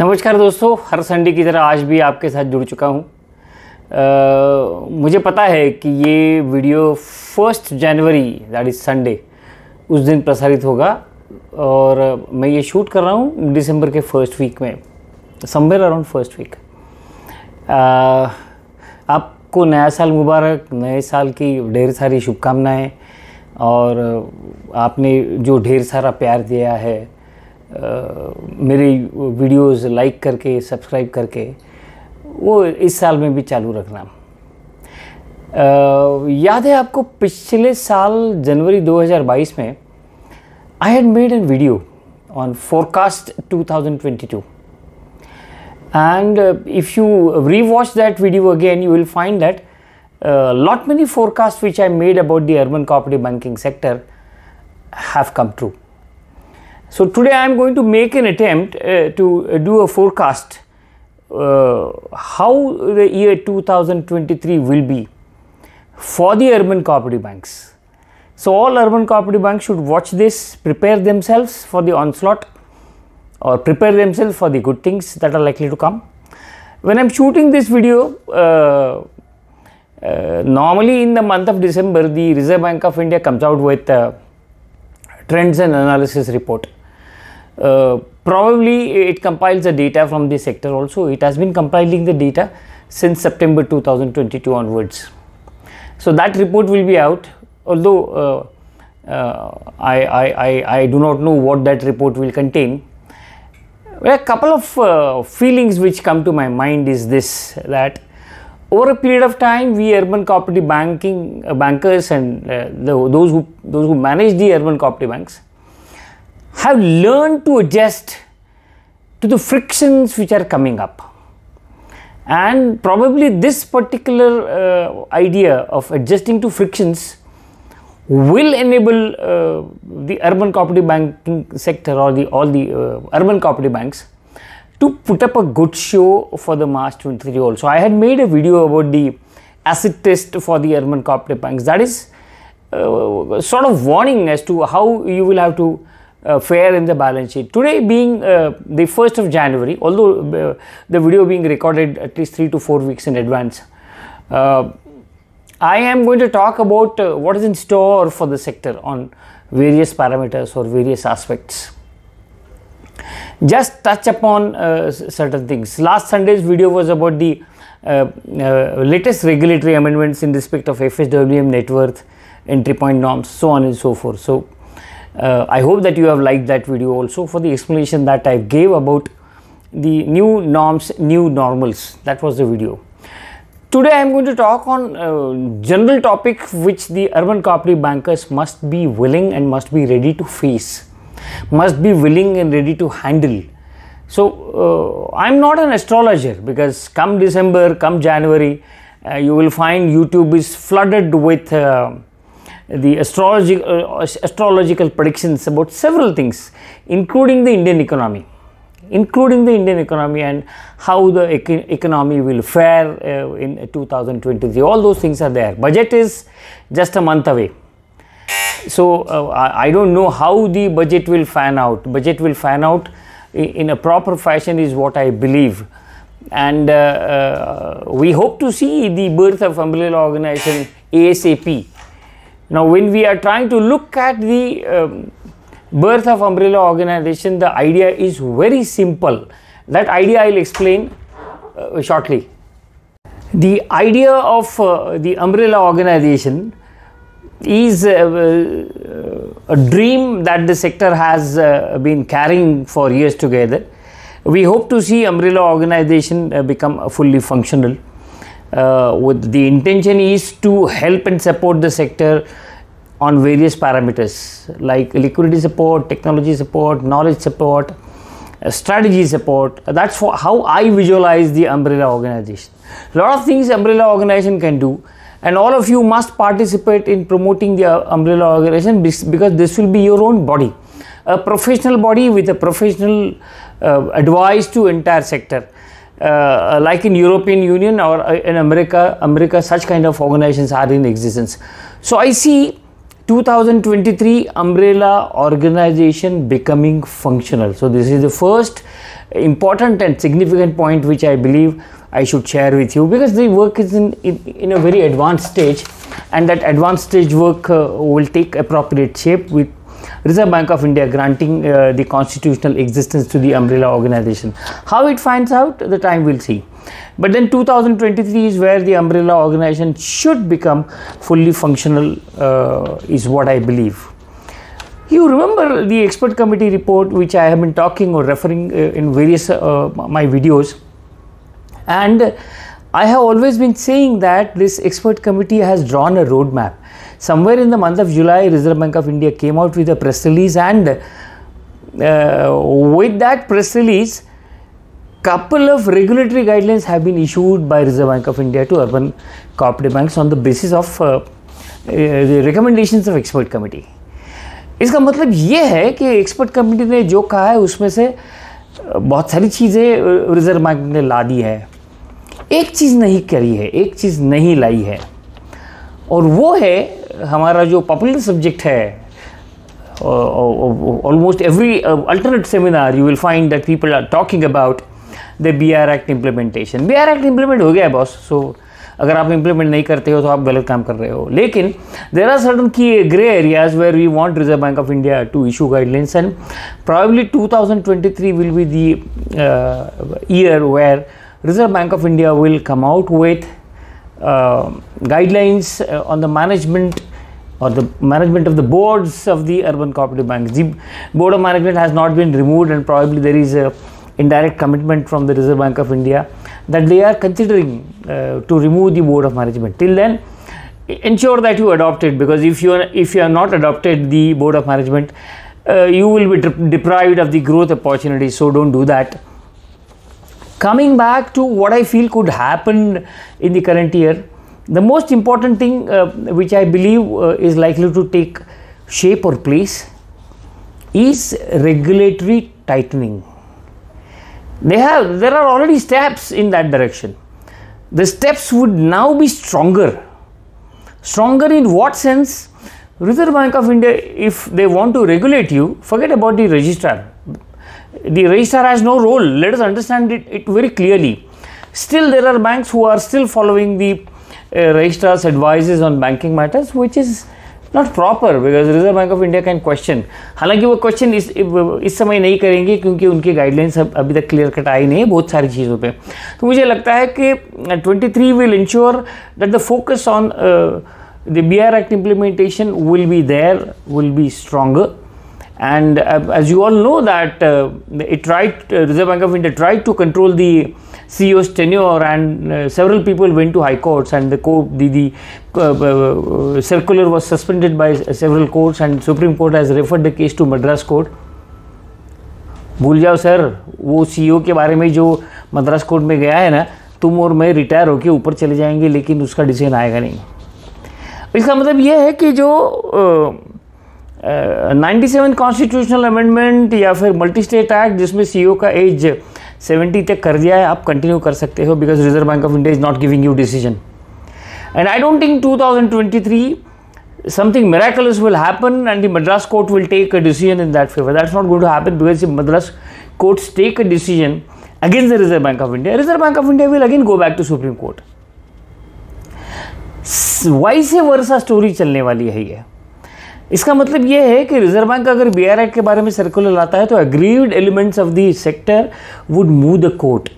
नमस्कार दोस्तों, हर संडे की तरह आज भी आपके साथ जुड़ चुका हूँ। मुझे पता है कि ये video 1 January that is Sunday उस दिन प्रसारित होगा और मैं ये शूट कर रहा हूँ दिसंबर के फर्स्ट वीक में, समवेयर अराउंड फर्स्ट वीक। आपको नया साल मुबारक, नए साल की ढेर सारी शुभकामनाएं और आपने जो ढेर सारा प्यार दिया है मेरे वीडियोस लाइक करके, सब्सक्राइब करके, वो इस साल में भी चालू रखना। याद है आपको पिछले साल जनवरी 2022 में I had made an video on forecast 2022 and if you rewatch that video again you will find that lot many forecasts which I made about the urban cooperative banking sector have come true. So today I am going to make an attempt to do a forecast how the year 2023 will be for the urban cooperative banks. So all urban cooperative banks should watch this, prepare themselves for the onslaught or prepare themselves for the good things that are likely to come. When I am shooting this video, normally in the month of December the Reserve Bank of India comes out with trends and analysis report. Probably it compiles the data from the sector also. It has been compiling the data since September 2022 onwards. So that report will be out, although I do not know what that report will contain. A couple of feelings which come to my mind is this, that over a period of time we urban cooperative bankers and those who manage the urban cooperative banks have learned to adjust to the frictions which are coming up, and probably this particular idea of adjusting to frictions will enable the urban cooperative banking sector or all the urban cooperative banks to put up a good show for the March 23 also. I had made a video about the acid test for the urban cooperative banks. That is sort of warning as to how you will have to fare in the balance sheet. Today being the 1st of January, although the video being recorded at least 3 to 4 weeks in advance, I am going to talk about what is in store for the sector on various parameters or various aspects. Just touch upon certain things. Last Sunday's video was about the latest regulatory amendments in respect of FSWM net worth, entry point norms, so on and so forth. So I hope that you have liked that video also for the explanation that I gave about the new norms, new normals. That was the video. Today I am going to talk on general topic which the urban cooperative bankers must be willing and must be ready to face, must be willing and ready to handle. So I am not an astrologer, because come December, come January, you will find YouTube is flooded with the astrological predictions about several things, including the Indian economy and how the economy will fare in 2023. All those things are there. Budget is just a month away. So I don't know how the budget will fan out. Budget will fan out in a proper fashion is what I believe. And we hope to see the birth of umbrella organization ASAP. Now when we are trying to look at the birth of umbrella organization, the idea is very simple. That idea I will explain shortly. The idea of the umbrella organization is a dream that the sector has been carrying for years together. We hope to see umbrella organization become fully functional. With the intention is to help and support the sector on various parameters like liquidity support, technology support, knowledge support, strategy support. That's how I visualize the umbrella organization. A lot of things umbrella organization can do, and all of you must participate in promoting the umbrella organization, because this will be your own body, a professional body with a professional advice to entire sector. Like in European Union or in America, such kind of organizations are in existence. So I see 2023 umbrella organization becoming functional. So this is the first important and significant point which I believe I should share with you, because the work is in a very advanced stage, and that advanced stage work will take appropriate shape with Reserve Bank of India granting the constitutional existence to the umbrella organization. How it finds out, the time will see. But then 2023 is where the umbrella organization should become fully functional, is what I believe. You remember the expert committee report which I have been talking or referring in various my videos, and I have always been saying that this expert committee has drawn a roadmap. Somewhere in the month of July, Reserve Bank of India came out with a press release, and with that press release, couple of regulatory guidelines have been issued by Reserve Bank of India to urban cooperative banks on the basis of the recommendations of expert committee. इसका मतलब ये है कि expert committee ने जो कहा है उसमें से बहुत सारी चीज़ें रिजर्व बैंक ने ला दी है, एक चीज़ नहीं करी है, एक चीज़ नहीं लाई है, और वो है हमारा जो पॉपुलर सब्जेक्ट है. Almost every alternate seminar you will find that people are talking about the BR Act implementation. BR Act implement हो गया है बॉस, so अगर आप implement नहीं करते हो तो आप गलत काम कर रहे हो. लेकिन there are certain key grey areas where we want Reserve Bank of India to issue guidelines, and probably 2023 will be the year where Reserve Bank of India will come out with guidelines on the management or the management of the boards of the urban cooperative banks. The board of management has not been removed, and probably there is a indirect commitment from the Reserve Bank of India that they are considering to remove the board of management. Till then, ensure that you adopt it, because if you have not adopted the board of management, you will be deprived of the growth opportunities. So don't do that. Coming back to what I feel could happen in the current year, the most important thing which I believe is likely to take shape or place is regulatory tightening. There are already steps in that direction. The steps would now be stronger. Stronger in what sense? Reserve Bank of India, if they want to regulate you, forget about the registrar. The registrar has no role. Let us understand it very clearly. Still, there are banks who are still following the registrar's advices on banking matters, which is not proper, because Reserve Bank of India can question. हालांकि वो question इस समय नहीं करेंगे क्योंकि उनके guidelines अभी तक क्लियर कट आई नहीं है बहुत सारी चीज़ों पे. तो मुझे लगता है कि 23 will ensure that the focus on the BR Act implementation will be there, will be stronger. And as you all know that Reserve Bank of India tried to control the CEO's tenure, and several people went to high courts, and the circular was suspended by several courts, and Supreme Court has referred the case to Madras Court. भूल जाओ sir, वो CEO के बारे में जो Madras court में गया है ना, तुम और मैं रिटायर होके ऊपर चले जाएंगे, लेकिन उसका डिसीजन आएगा नहीं. इसका मतलब ये है कि जो 97 कॉन्स्टिट्यूशनल अमेंडमेंट या फिर मल्टी स्टेट एक्ट जिसमें CEO का एज 70 तक कर दिया है, आप कंटिन्यू कर सकते हो, because reserve Bank of India is not giving you decision. And I don't think 2023 something miraculous will happen and the Madras court will take a decision in that favor. That's not going to happen, because if Madras courts take a decision against the Reserve Bank of India, Reserve Bank of India will again go back to Supreme Court. Vice versa story चलने वाली है ये. इसका मतलब ये है कि reserve bank अगर BR Act के बारे में सर्कुलर लाता है तो aggrieved elements of the sector would move the court.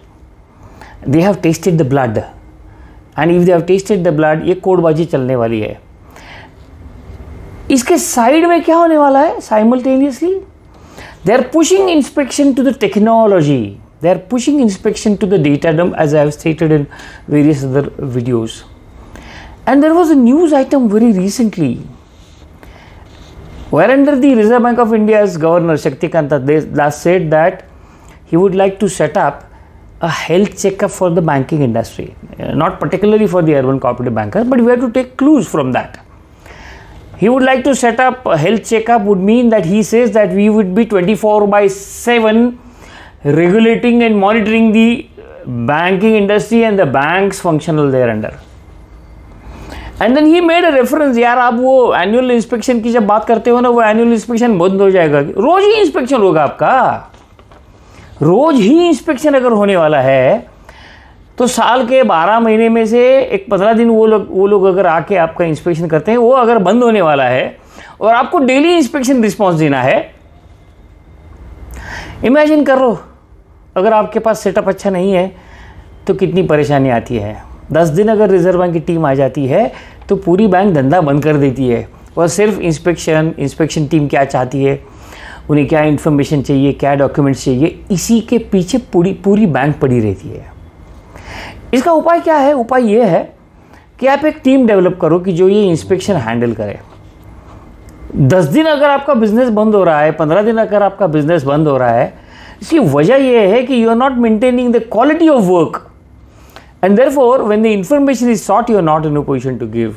They have tasted the blood, and if they have tasted the blood, ये कोर्टबाजी चलने वाली है. इसके साइड में क्या होने वाला है? Simultaneously, they are pushing inspection to the technology. They are pushing inspection to the data dump, as I have stated in various other videos. And there was a news item very recently, where under the Reserve Bank of India's Governor Shaktikanta Das said that he would like to set up a health checkup for the banking industry, not particularly for the urban cooperative bankers, but we have to take clues from that. He would like to set up a health checkup would mean that he says that we would be 24/7 regulating and monitoring the banking industry and the banks functional there under. And then he made a reference, यार आप वो annual inspection की जब बात करते हो ना, वो एनुअल इंस्पेक्शन बंद हो जाएगा, रोज ही इंस्पेक्शन होगा आपका, रोज ही इंस्पेक्शन अगर होने वाला है तो साल के 12 महीने में से एक 15 दिन वो लोग अगर आके आपका इंस्पेक्शन करते हैं, वो अगर बंद होने वाला है और आपको डेली इंस्पेक्शन रिस्पॉन्स देना है, इमेजिन करो अगर आपके पास सेटअप अच्छा नहीं है तो कितनी परेशानी आती है। 10 दिन अगर रिजर्व बैंक की टीम आ जाती है तो पूरी बैंक धंधा बंद कर देती है, और सिर्फ इंस्पेक्शन टीम क्या चाहती है, उन्हें क्या इन्फॉर्मेशन चाहिए, क्या डॉक्यूमेंट्स चाहिए, इसी के पीछे पूरी बैंक पड़ी रहती है। इसका उपाय क्या है? उपाय ये है कि आप एक टीम डेवलप करो कि जो ये इंस्पेक्शन हैंडल करे। 10 दिन अगर आपका बिजनेस बंद हो रहा है, 15 दिन अगर आपका बिजनेस बंद हो रहा है, इसकी वजह यह है कि you are not maintaining the quality of work, and therefore when the information is sought, you are not in a position to give.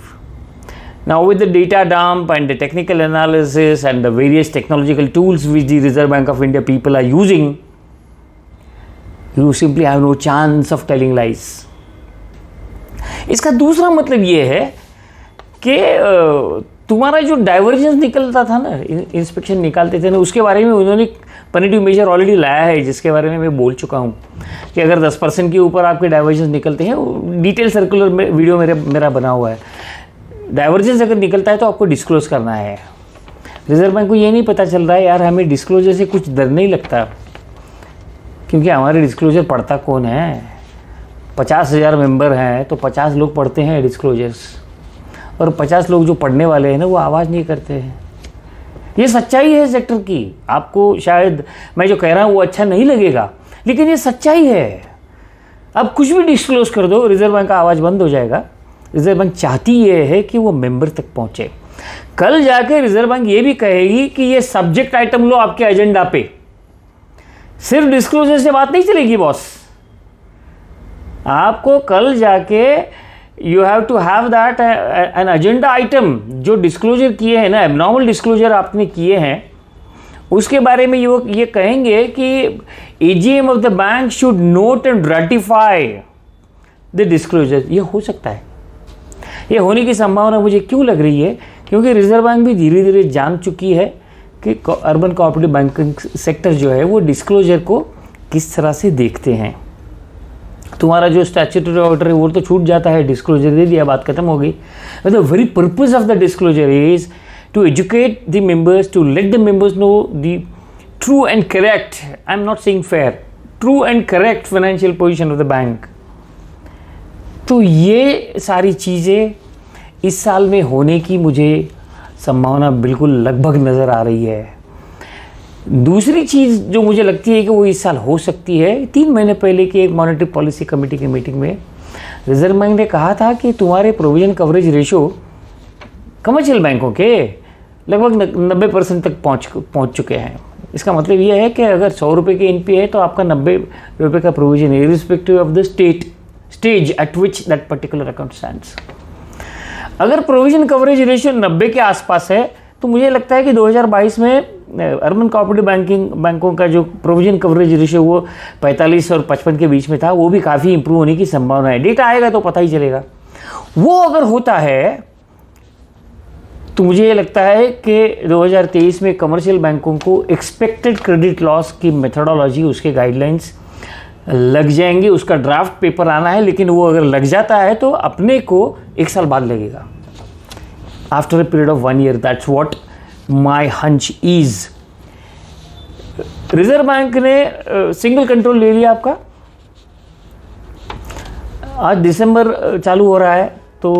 Now with the data dump and the technical analysis and the various technological tools which the Reserve Bank of India people are using, you simply have no chance of telling lies. इसका दूसरा मतलब ये है कि तुम्हारा जो divergence निकलता था ना, इंस्पेक्शन निकालते थे ना, उसके बारे में उन्होंने पनिटिव मेजर ऑलरेडी लाया है, जिसके बारे में मैं बोल चुका हूँ कि अगर 10% के ऊपर आपके डाइवर्जेंस निकलते हैं, डिटेल सर्कुलर में वीडियो मेरा बना हुआ है, डाइवर्जेंस अगर निकलता है तो आपको डिस्क्लोज करना है। रिजर्व बैंक को ये नहीं पता चल रहा है, यार हमें डिस्क्लोजर से कुछ डर नहीं लगता, क्योंकि हमारे डिस्क्लोजर पढ़ता कौन है, 50,000 मेंबर हैं तो 50 लोग पढ़ते हैं डिस्क्लोजर्स, और 50 लोग जो पढ़ने वाले हैं ना वो आवाज़ नहीं करते हैं। ये सच्चाई है सेक्टर की। आपको शायद मैं जो कह रहा हूँ वो अच्छा नहीं लगेगा, लेकिन ये सच्चाई है। अब कुछ भी डिस्क्लोज कर दो, रिजर्व बैंक का आवाज़ बंद हो जाएगा। रिजर्व बैंक चाहती ये है कि वो मेंबर तक पहुँचे। कल जाके रिजर्व बैंक ये भी कहेगी कि ये सब्जेक्ट आइटम लो आपके एजेंडा पे, सिर्फ डिस्क्लोजर से बात नहीं चलेगी बॉस। आपको कल जाके you have to have that an agenda item, जो डिस्क्लोजर किए हैं ना, एबनॉर्मल डिस्क्लोजर आपने किए हैं, उसके बारे में ये कहेंगे कि AGM of the bank should note and ratify the disclosure. ये हो सकता है, ये होने की संभावना मुझे क्यों लग रही है, क्योंकि रिजर्व बैंक भी धीरे धीरे जान चुकी है कि अर्बन कोऑपरेटिव बैंकिंग सेक्टर जो है वो डिस्क्लोजर को किस तरह से देखते हैं। तुम्हारा जो स्टैट्यूटरी ऑर्डर है वो तो छूट जाता है, डिस्क्लोजर दे दिया, बात खत्म हो गई। The very purpose of the disclosure is to educate the members, to let the members know the true and correct, I am not saying fair, true and correct financial position of the bank. तो ये सारी चीज़ें इस साल में होने की मुझे संभावना बिल्कुल लगभग नज़र आ रही है। दूसरी चीज़ जो मुझे लगती है कि वो इस साल हो सकती है, 3 महीने पहले की एक मॉनेटरी पॉलिसी कमेटी की मीटिंग में रिजर्व बैंक ने कहा था कि तुम्हारे प्रोविजन कवरेज रेशो कमर्शियल बैंकों के लगभग 90% तक पहुंच चुके हैं। इसका मतलब ये है कि अगर 100 रुपये के एनपीए है तो आपका 90 रुपये का प्रोविजन है, irrespective of the stage eight which that particular account stands. अगर प्रोविजन कवरेज रेशियो 90 के आसपास है तो मुझे लगता है कि 2022 में अर्बन कोऑपरेटिव बैंकों का जो प्रोविजन कवरेज रेशियो वो 45 और 55 के बीच में था, वो भी काफ़ी इंप्रूव होने की संभावना है। डेटा आएगा तो पता ही चलेगा। वो अगर होता है तो मुझे ये लगता है कि 2023 में कमर्शियल बैंकों को एक्सपेक्टेड क्रेडिट लॉस की मेथोडोलॉजी, उसके गाइडलाइंस लग जाएंगे। उसका ड्राफ्ट पेपर आना है, लेकिन वो अगर लग जाता है तो अपने को 1 साल बाद लगेगा, after a period of 1 year। That's what my hunch is. Reserve bank ने सिंगल कंट्रोल ले लिया आपका। आज दिसंबर चालू हो रहा है तो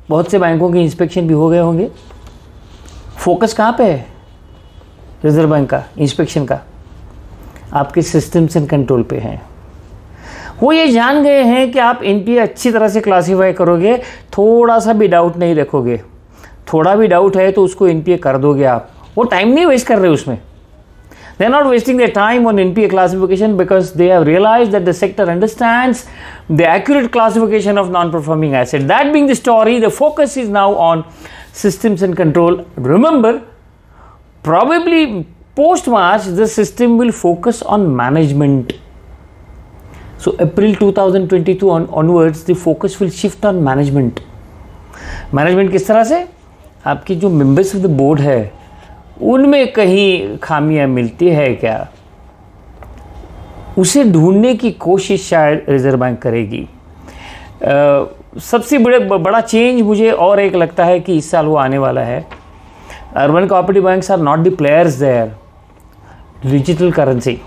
बहुत से बैंकों के इंस्पेक्शन भी हो गए होंगे। फोकस कहाँ पे है रिजर्व बैंक का इंस्पेक्शन का? आपके सिस्टम्स एंड कंट्रोल पे हैं। वो ये जान गए हैं कि आप एनपीए अच्छी तरह से क्लासीफाई करोगे, थोड़ा सा भी डाउट नहीं रखोगे। थोड़ा भी डाउट है तो उसको एनपीए कर दोगे आप। वो टाइम नहीं वेस्ट कर रहे उसमें। They are not wasting their time on NPA classification because they have realized that the sector understands the accurate classification of non-performing asset. That being the story, the focus is now on systems and control. Remember, probably post-March, the system will focus on management. So April 2022 onwards, the focus will shift on management. Management किस तरह से? आपकी जो members of the board है उनमें कहीं खामियां मिलती है क्या, उसे ढूंढने की कोशिश शायद रिजर्व बैंक करेगी। सबसे बड़ा चेंज मुझे और एक लगता है कि इस साल वो आने वाला है। Urban cooperative banks are not the players there, digital currency.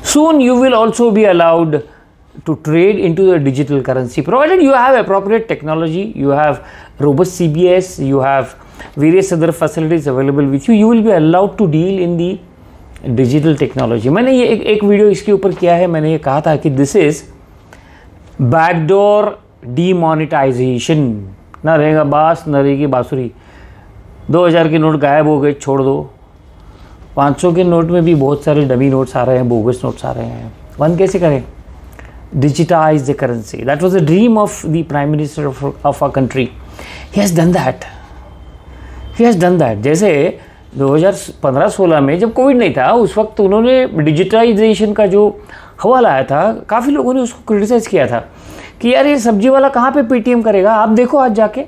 Soon you will also be allowed to trade into the digital currency, provided you have appropriate technology, you have robust CBS, you have various other facilities available with you, you will be allowed to deal in the digital technology. मैंने ये एक video इसके ऊपर किया है। मैंने ये कहा था कि this is backdoor demonetization। ना रहेगा बास, ना रहेगी बांसुरी। 2000 के नोट गायब हो गए, छोड़ दो। 500 के नोट में भी बहुत सारे डमी नोट्स आ रहे हैं, बोगस नोट्स आ रहे हैं। बंद कैसे करें? Digitise the currency. That was the dream of the prime minister of our country. He has done that, he has done that. जैसे 2015-16 में जब कोविड नहीं था, उस वक्त उन्होंने डिजिटाइजेशन का जो हवाला आया था, काफ़ी लोगों ने उसको क्रिटिसाइज़ किया था कि यार ये सब्जी वाला कहाँ पे पेटीएम करेगा। आप देखो आज जाके,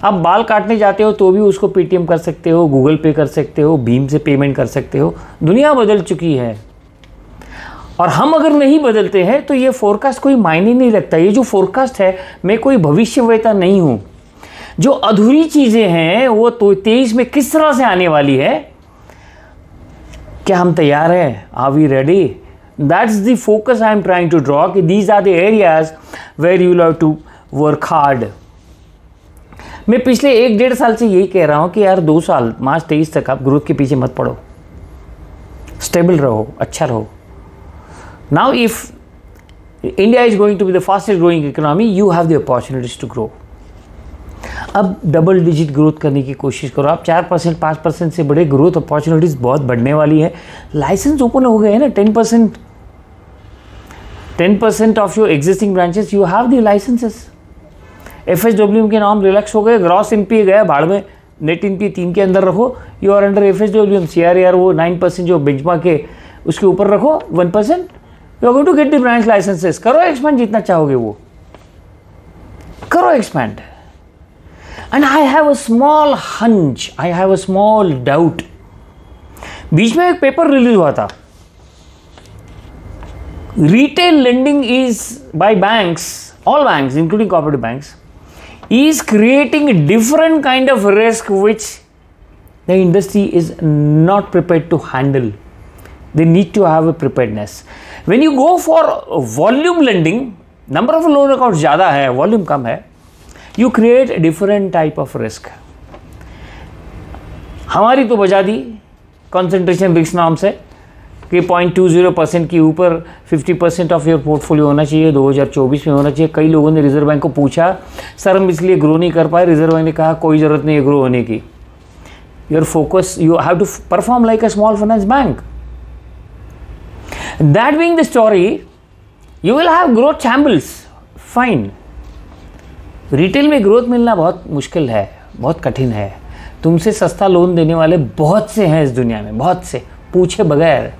आप बाल काटने जाते हो तो भी उसको पेटीएम कर सकते हो, गूगल पे कर सकते हो, भीम से पेमेंट कर सकते हो। दुनिया बदल चुकी है। और हम अगर नहीं बदलते हैं तो ये फोरकास्ट कोई मायने नहीं रखता। ये जो फोरकास्ट है, मैं कोई भविष्यवेता नहीं हूँ। जो अधूरी चीज़ें हैं वो तो 23 में किस तरह से आने वाली है, क्या हम तैयार हैं? Are we ready? That's the focus I am trying to draw कि these are the areas where you have to work hard. मैं पिछले 1-1.5 साल से यही कह रहा हूँ कि यार 2 साल मार्च 23 तक आप ग्रोथ के पीछे मत पड़ो, स्टेबल रहो, अच्छा रहो। Now if India is going to be the fastest growing economy, you have the opportunities to grow. अब डबल डिजिट ग्रोथ करने की कोशिश करो। आप 4%, 5% से बड़े ग्रोथ अपॉर्चुनिटीज बहुत बढ़ने वाली है। लाइसेंस ओपन हो गए हैं ना, 10% of your existing branches you have the licences. FSWM के नाम रिलैक्स हो गए, ग्रॉस NPA गया भाड़ में, नेट NPA 3 के अंदर रखो। You are under FSWM। CRAR वो 9% जो बेंचमार्क के उसके ऊपर रखो, 1%। You are going to get the branch licences. करो एक्सपैंड, जितना चाहोगे वो करो expand. And I have a small hunch, I have a small doubt. बीच में एक पेपर रिलीज हुआ था, retail lending is by banks, all banks including cooperative banks, is creating a different kind of risk which the industry is not prepared to handle. They need to have a preparedness. When you go for volume lending, number of loan accounts ज़्यादा है, volume कम है, you create a different type of risk. हमारी तो बजा दी concentration risk नाम से कि 0.20% के ऊपर 50% ऑफ योर पोर्टफोलियो होना चाहिए, 2024 में होना चाहिए। कई लोगों ने रिजर्व बैंक को पूछा, सर हम इसलिए ग्रो नहीं कर पाए। रिजर्व बैंक ने कहा कोई ज़रूरत नहीं है ग्रो होने की। Your focus, you have to perform like a small finance bank. That being the story, you will have growth shambles, fine. Retail में ग्रोथ मिलना बहुत मुश्किल है, बहुत कठिन है। तुमसे सस्ता लोन देने वाले बहुत से हैं इस दुनिया में, बहुत से, पूछे बगैर।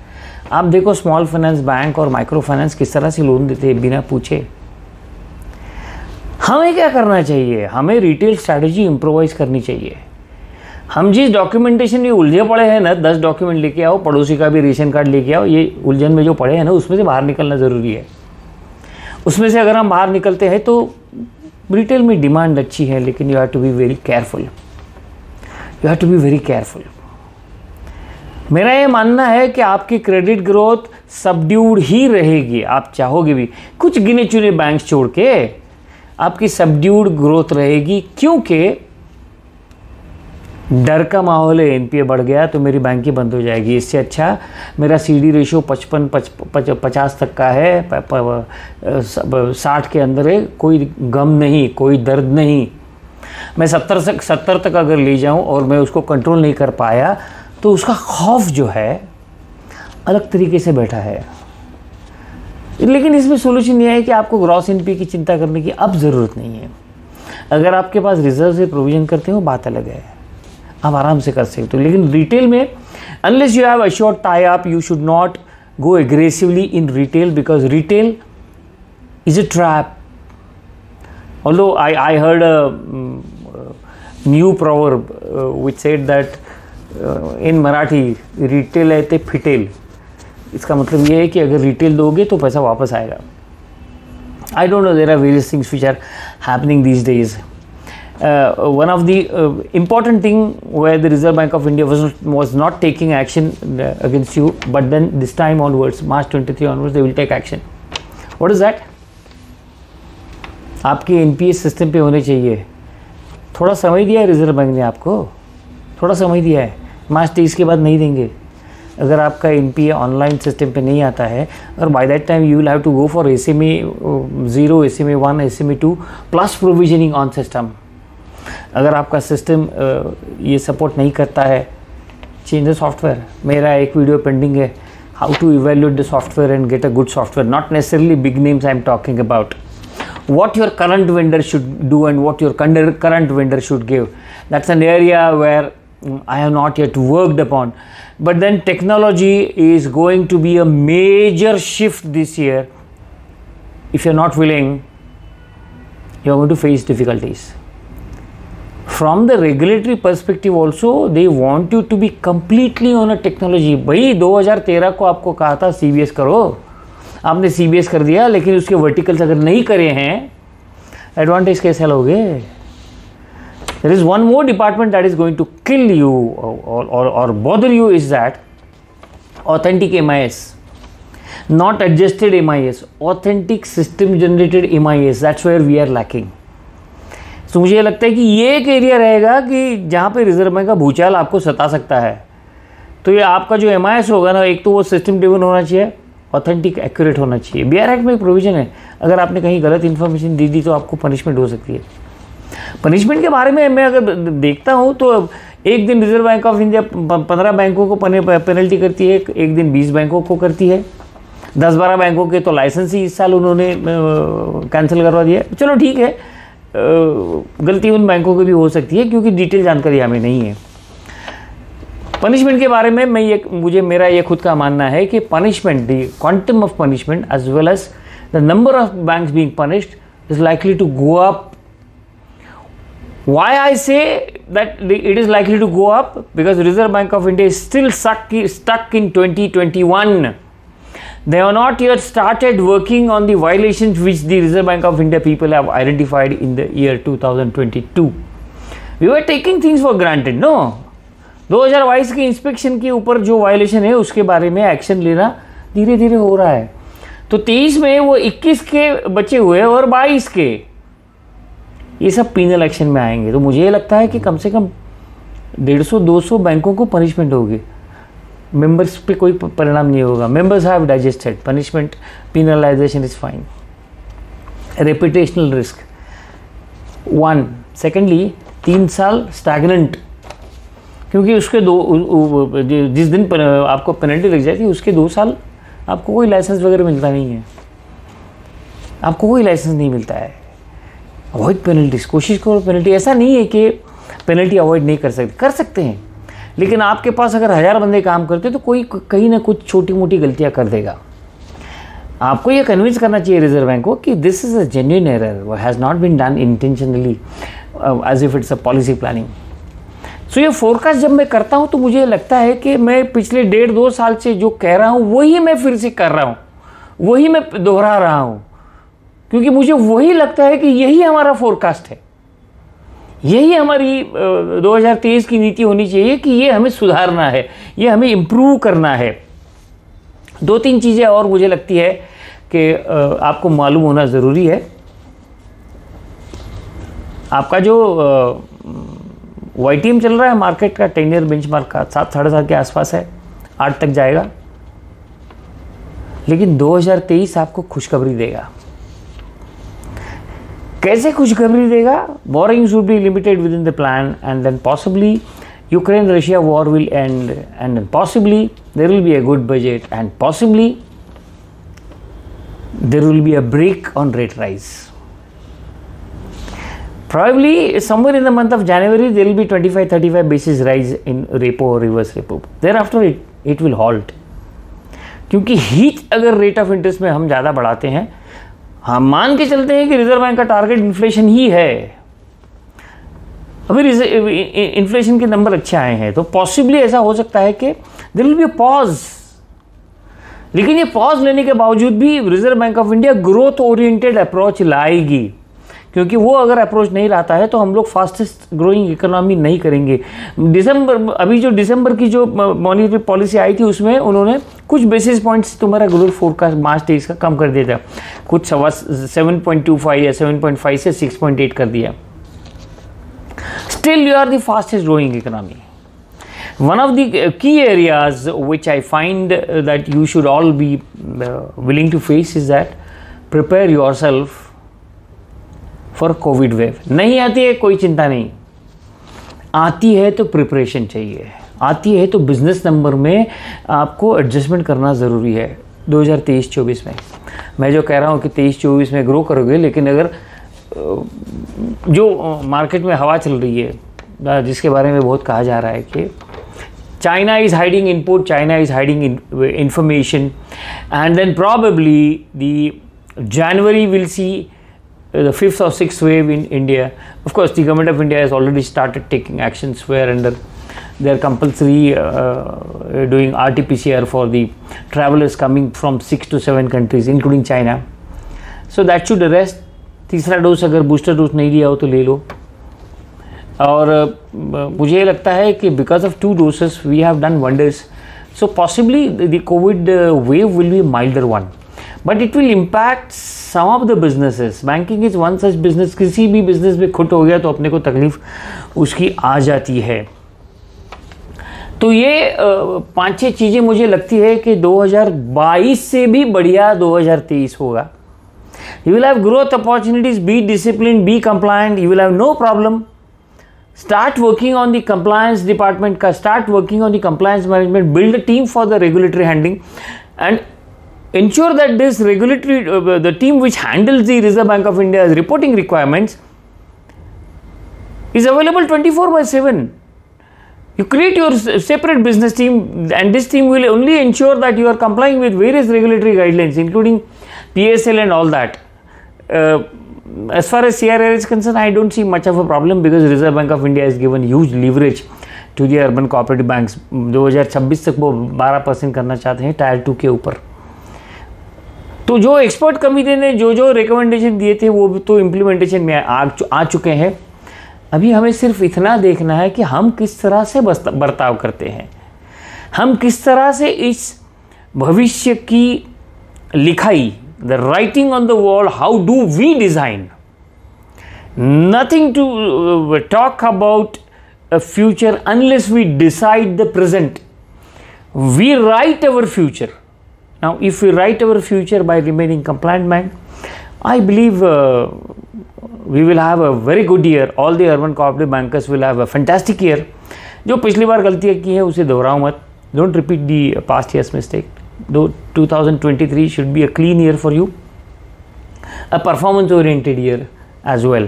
आप देखो स्मॉल फाइनेंस बैंक और माइक्रो फाइनेंस किस तरह से लोन देते हैं बिना पूछे। हमें क्या करना चाहिए? हमें रिटेल स्ट्रैटेजी इम्प्रोवाइज करनी चाहिए। हम जिस डॉक्यूमेंटेशन में उलझे पड़े हैं ना, 10 डॉक्यूमेंट लेके आओ, पड़ोसी का भी रेशन कार्ड लेके आओ, ये उलझन में जो पड़े हैं ना, उसमें से बाहर निकलना ज़रूरी है। उसमें से अगर हम बाहर निकलते हैं तो रिटेल में डिमांड अच्छी है, लेकिन you have to be very careful, you have to be very careful. मेरा ये मानना है कि आपकी क्रेडिट ग्रोथ सबड्यूड ही रहेगी, आप चाहोगे भी। कुछ गिने चुने बैंक्स छोड़ के आपकी सबड्यूड ग्रोथ रहेगी, क्योंकि डर का माहौल है। NPA बढ़ गया तो मेरी बैंक ही बंद हो जाएगी। इससे अच्छा मेरा CD रेशियो 55-50 तक का है, 60 के अंदर है, कोई गम नहीं, कोई दर्द नहीं। मैं 70 तक अगर ले जाऊं और मैं उसको कंट्रोल नहीं कर पाया तो उसका खौफ जो है अलग तरीके से बैठा है। लेकिन इसमें सोल्यूशन यह है कि आपको ग्रॉस NPA की चिंता करने की अब ज़रूरत नहीं है। अगर आपके पास रिजर्व से प्रोविजन करते हो बात अलग है, आप आराम से कर सकते हो। लेकिन रिटेल में unless you have assured tie up, you should not go aggressively in retail, because retail is a trap. Although I heard a new proverb which said that in Marathi, retail है ते फिटेल. इसका मतलब ये है कि अगर retail दोगे तो पैसा वापस आएगा. I don't know, there are various things which are happening these days. One of the important thing where the Reserve Bank of India was not taking action against you, but then this time onwards, March 23 onwards, they will take action. What is that? आपके NPS system पे होने चाहिए. थोड़ा समय दिया है reserve bank ने आपको, थोड़ा समय दिया है. मार्च 23 के बाद नहीं देंगे. अगर आपका NPA ऑनलाइन सिस्टम पे नहीं आता है, और by that time you will have to go for SMA 0, SMA 1, SMA 2 plus provisioning on system. अगर आपका सिस्टम ये सपोर्ट नहीं करता है, चेंज द सॉफ्टवेयर. मेरा एक वीडियो पेंडिंग है, how to evaluate the software and get a good software. Not necessarily big names I am talking about. What your current vendor should do and what your current vendor should give. That's an area where I have not yet worked upon. But then technology is going to be a major shift this year. If you're not willing, you're going to face difficulties. From the regulatory perspective also, they want you to be completely on a technology. भाई 2013 को आपको कहा था CBS करो, आपने CBS कर दिया, लेकिन उसके वर्टिकल्स अगर नहीं करे हैं, एडवांटेज कैसे लोगे? There is one more department that is going to kill you or bother you, is that authentic MIS, not adjusted MIS, authentic system generated MIS. That's where we are lacking. So मुझे लगता है कि ये एक area रहेगा कि जहाँ पे रिजर्व बैंक का भूचाल आपको सता सकता है. तो ये आपका जो MIS होगा ना, एक तो वो सिस्टम ड्रिवन होना चाहिए, ऑथेंटिक एक्यूरेट होना चाहिए. BR एक्ट में एक प्रोविजन है, अगर आपने कहीं गलत इन्फॉर्मेशन दे दी तो आपको पनिशमेंट हो सकती है. पनिशमेंट के बारे में मैं अगर देखता हूँ तो एक दिन रिजर्व बैंक ऑफ इंडिया 15 बैंकों को पेनल्टी करती है, एक दिन 20 बैंकों को करती है. 10-12 बैंकों के तो लाइसेंस ही इस साल उन्होंने कैंसिल करवा दिया. चलो ठीक है, गलती उन बैंकों की भी हो सकती है क्योंकि डिटेल जानकारी हमें नहीं है. पनिशमेंट के बारे में मुझे मेरा ये खुद का मानना है कि punishment, the quantum of punishment as well as the number of banks being punished is likely to go up. Why I say that it is likely to go up? Because Reserve Bank of India is still stuck in 2021. They have not yet started working on the violations which the Reserve Bank of India people have identified in the year 2022. We were taking things for granted, no? 2022 के inspection के ऊपर जो violation है उसके बारे में action लेना धीरे धीरे हो रहा है. तो 23 में वो 21 के बचे हुए और 22 के ये सब पीनल एक्शन में आएंगे. तो मुझे ये लगता है कि कम से कम 150-200 बैंकों को पनिशमेंट होगी. मेंबर्स पे कोई परिणाम नहीं होगा. Members have digested punishment, penalization is fine. Reputational risk 1. Secondly 3 साल स्टैग्नेंट, क्योंकि उसके जिस दिन आपको पेनल्टी लग जाती है उसके 2 साल आपको कोई लाइसेंस वगैरह मिलता नहीं है, आपको कोई लाइसेंस नहीं मिलता है. अवॉइड पेनल्टीज, कोशिश करो पेनल्टी. ऐसा नहीं है कि पेनल्टी अवॉइड नहीं कर सकते हैं, लेकिन आपके पास अगर 1000 बंदे काम करते तो कोई कहीं ना कुछ छोटी मोटी गलतियां कर देगा. आपको ये कन्विंस करना चाहिए रिजर्व बैंक को कि this is a genuine error, has not been done intentionally as if it's a policy planning. So ये फोरकास्ट जब मैं करता हूँ तो मुझे लगता है कि मैं पिछले 1.5-2 साल से जो कह रहा हूँ वही मैं फिर से कर रहा हूँ, वही मैं दोहरा रहा हूँ, क्योंकि मुझे वही लगता है कि यही हमारा फोरकास्ट है, यही हमारी 2023 की नीति होनी चाहिए कि ये हमें सुधारना है, ये हमें इम्प्रूव करना है. 2-3 चीज़ें और मुझे लगती है कि आपको मालूम होना ज़रूरी है. आपका जो YTM चल रहा है मार्केट का, 10 ईयर बेंचमार्क का 7-7.5 के आसपास है, 8 तक जाएगा. लेकिन 2023 आपको खुशखबरी देगा. कैसे खुशखबरी देगा? Boring should be limited within the plan and then possibly Ukraine Russia war will end and possibly there will be a good budget and possibly there will be a break on rate rise. Probably somewhere in the month of January there will be 25-35 basis rise in repo or reverse repo. Thereafter it will halt. क्योंकि heat अगर rate of interest में हम ज़्यादा बढ़ाते हैं हम मान के चलते हैं कि रिजर्व बैंक का टारगेट इन्फ्लेशन ही है, अभी इन्फ्लेशन के नंबर अच्छे आए हैं, तो पॉसिबली ऐसा हो सकता है कि there will be a pause. लेकिन ये पॉज लेने के बावजूद भी Reserve Bank of India growth oriented approach लाएगी, क्योंकि वो अगर अप्रोच नहीं लाता है तो हम लोग फास्टेस्ट ग्रोइंग इकोनॉमी नहीं करेंगे। अभी जो दिसंबर की जो मॉनेटरी पॉलिसी आई थी उसमें उन्होंने कुछ बेसिस पॉइंट्स तुम्हारा ग्रोथ फोरकास्ट मार्च 23 का कम कर दिया था, कुछ 7.25 या 7.5 से 6.8 कर दिया। Still you are the fastest growing economy. One of the key areas which I find that you should all be willing to face is that prepare yourself for COVID wave. नहीं आती है कोई चिंता नहीं, आती है तो प्रिपरेशन चाहिए, आती है तो बिजनेस नंबर में आपको एडजस्टमेंट करना ज़रूरी है। 2023-24 में मैं जो कह रहा हूँ कि 23-24 में ग्रो करोगे, लेकिन अगर जो मार्केट में हवा चल रही है जिसके बारे में बहुत कहा जा रहा है कि China is hiding input, China is hiding information, and then probably the January will see the 5th or 6th wave in India. Of course, the government of India has already started taking actions where under they are compulsory doing RT-PCR for the travelers coming from 6 to 7 countries, including China. So that should arrest. तीसरा dose अगर booster dose नहीं लिया हो तो ले लो। और मुझे लगता है कि because of 2 doses we have done wonders, so possibly the covid wave will be milder one, but it will impact some of the businesses. Banking is one such business, किसी भी बिजनेस में खुट हो गया तो अपने को तकलीफ उसकी आ जाती है। तो ये 5-6 चीज़ें मुझे लगती है कि 2022 से भी बढ़िया 2023 होगा। You will have growth opportunities, be disciplined, be compliant, you will have no problem. Start working on the compliance department, start working on the compliance management, build a team for the regulatory handling, and ensure that this regulatory, the team which handles the Reserve Bank of India's reporting requirements is available 24/7. You create your separate business team, and this team will only ensure that you are complying with various regulatory guidelines, including PSL and all that. As far as CRR is concerned, I don't see much of a problem because Reserve Bank of India has given huge leverage to the urban cooperative banks. 2026 तक वो 12% करना चाहते हैं tyre 2 के ऊपर। तो जो expert committee ने जो रिकमेंडेशन दिए थे वो तो इम्प्लीमेंटेशन में आ चुके हैं। अभी हमें सिर्फ इतना देखना है कि हम किस तरह से बर्ताव करते हैं, हम किस तरह से इस भविष्य की लिखाई, the writing on the wall, how do we design? Nothing to talk about a future unless we decide the present. We write our future. Now, if we write our future by remaining compliant man, I believe we will have a very good year. All the urban cooperative bankers will have a fantastic year. जो पिछली बार गलतियाँ की है उसे दोहराओ मत. Don't repeat the past year's mistake. Though 2023 should be a clean year for you, a performance oriented year as well.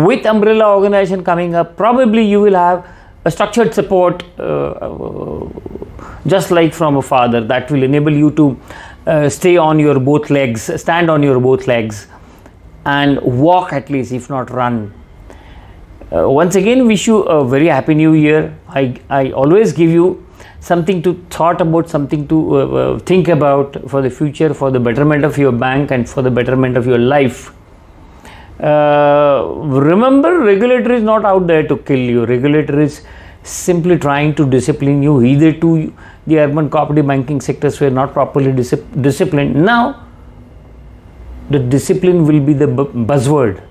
With umbrella organization coming up, probably you will have a structured support just like from a father that will enable you to stay on your both legs, stand on your both legs and walk at least, if not run. Once again, wish you a very happy new year. I always give you something to thought about, something to think about for the future, for the betterment of your bank and for the betterment of your life. Remember, regulator is not out there to kill you. Regulator is simply trying to discipline you. Either to the urban cooperative banking sectors were not properly disciplined. Now, the discipline will be the buzzword,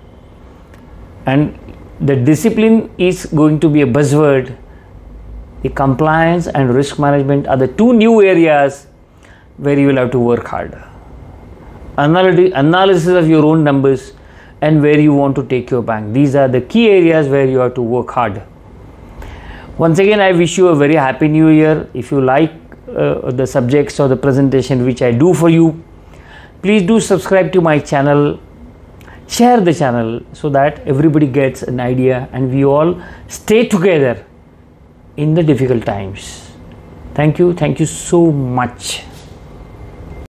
and the discipline is going to be a buzzword. The compliance and risk management are the 2 new areas where you will have to work hard. Analysis of your own numbers and where you want to take your bank. These are the key areas where you have to work hard. Once again, I wish you a very happy new year. If you like the subjects or the presentation which I do for you, please do subscribe to my channel. Share the channel so that everybody gets an idea and we all stay together in the difficult times. Thank you so much.